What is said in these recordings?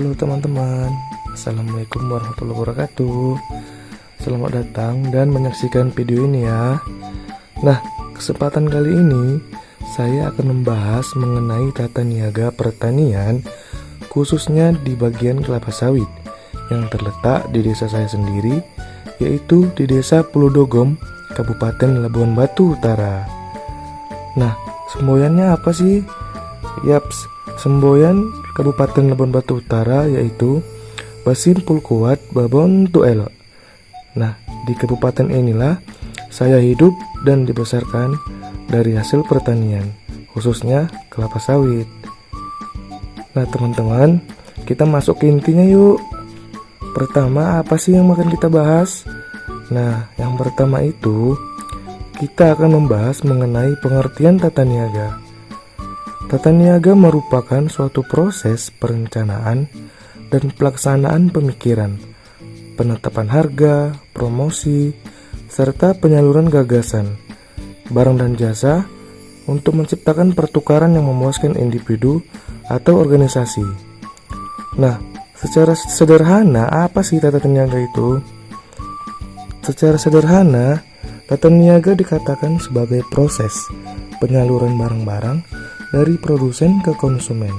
Halo teman-teman, Assalamualaikum warahmatullahi wabarakatuh. Selamat datang dan menyaksikan video ini ya. Nah, kesempatan kali ini saya akan membahas mengenai tata niaga pertanian, khususnya di bagian kelapa sawit yang terletak di desa saya sendiri, yaitu di Desa Pulau Dogom, Kabupaten Labuan Batu Utara. Nah, semboyannya apa sih? Yaps, semboyan Kabupaten Labuan Batu Utara yaitu Basim Pulkuat Babon Tuel. Nah, di kabupaten inilah saya hidup dan dibesarkan dari hasil pertanian, khususnya kelapa sawit. Nah, teman-teman, kita masuk ke intinya yuk. Pertama, apa sih yang akan kita bahas? Nah, yang pertama itu kita akan membahas mengenai pengertian tata niaga. Tata niaga merupakan suatu proses perencanaan dan pelaksanaan pemikiran, penetapan harga, promosi, serta penyaluran gagasan, barang dan jasa untuk menciptakan pertukaran yang memuaskan individu atau organisasi. Nah, secara sederhana apa sih tata niaga itu? Secara sederhana, tata niaga dikatakan sebagai proses penyaluran barang-barang dari produsen ke konsumen.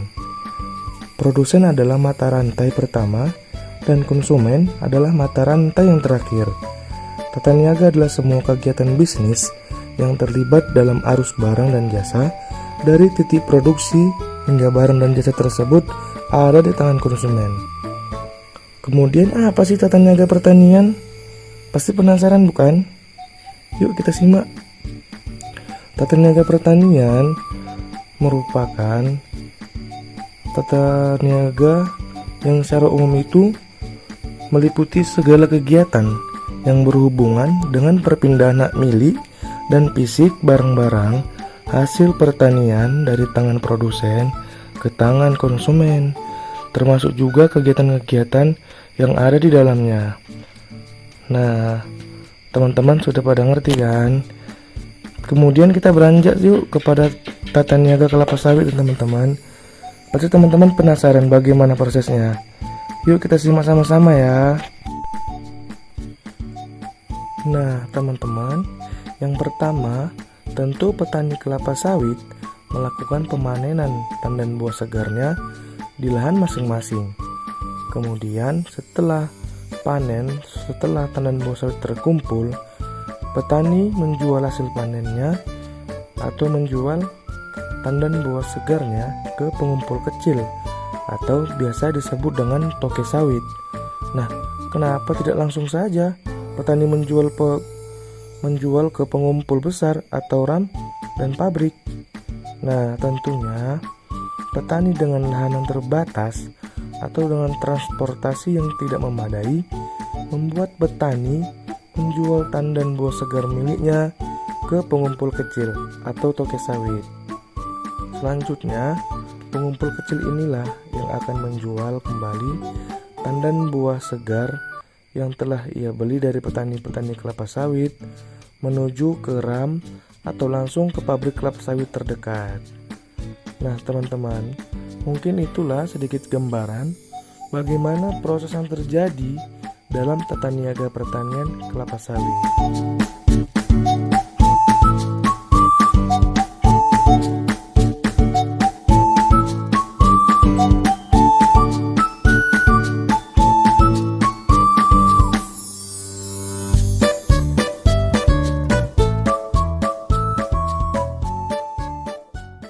Produsen adalah mata rantai pertama dan konsumen adalah mata rantai yang terakhir. Tata niaga adalah semua kegiatan bisnis yang terlibat dalam arus barang dan jasa dari titik produksi hingga barang dan jasa tersebut ada di tangan konsumen. Kemudian apa sih tata niaga pertanian? Pasti penasaran bukan? Yuk kita simak. Tata niaga pertanian merupakan tata niaga yang secara umum itu meliputi segala kegiatan yang berhubungan dengan perpindahan hak milik dan fisik barang-barang hasil pertanian dari tangan produsen ke tangan konsumen, termasuk juga kegiatan-kegiatan yang ada di dalamnya. Nah, teman-teman sudah pada ngerti kan? Kemudian kita beranjak yuk kepada tata niaga kelapa sawit teman-teman. Pasti teman-teman penasaran bagaimana prosesnya. Yuk kita simak sama-sama ya. Nah teman-teman, yang pertama tentu petani kelapa sawit melakukan pemanenan tandan buah segarnya di lahan masing-masing. Kemudian setelah panen, setelah tandan buah sawit terkumpul, petani menjual hasil panennya atau menjual tandan buah segarnya ke pengumpul kecil atau biasa disebut dengan toke sawit. Nah, kenapa tidak langsung saja petani menjual ke pengumpul besar atau ram dan pabrik? Nah, tentunya petani dengan lahan yang terbatas atau dengan transportasi yang tidak memadai membuat petani menjual tandan buah segar miliknya ke pengumpul kecil atau toke sawit. Selanjutnya, pengumpul kecil inilah yang akan menjual kembali tandan buah segar yang telah ia beli dari petani-petani kelapa sawit menuju ke ram atau langsung ke pabrik kelapa sawit terdekat. Nah, teman-teman, mungkin itulah sedikit gambaran bagaimana proses yang terjadi dalam tata niaga pertanian kelapa sawit.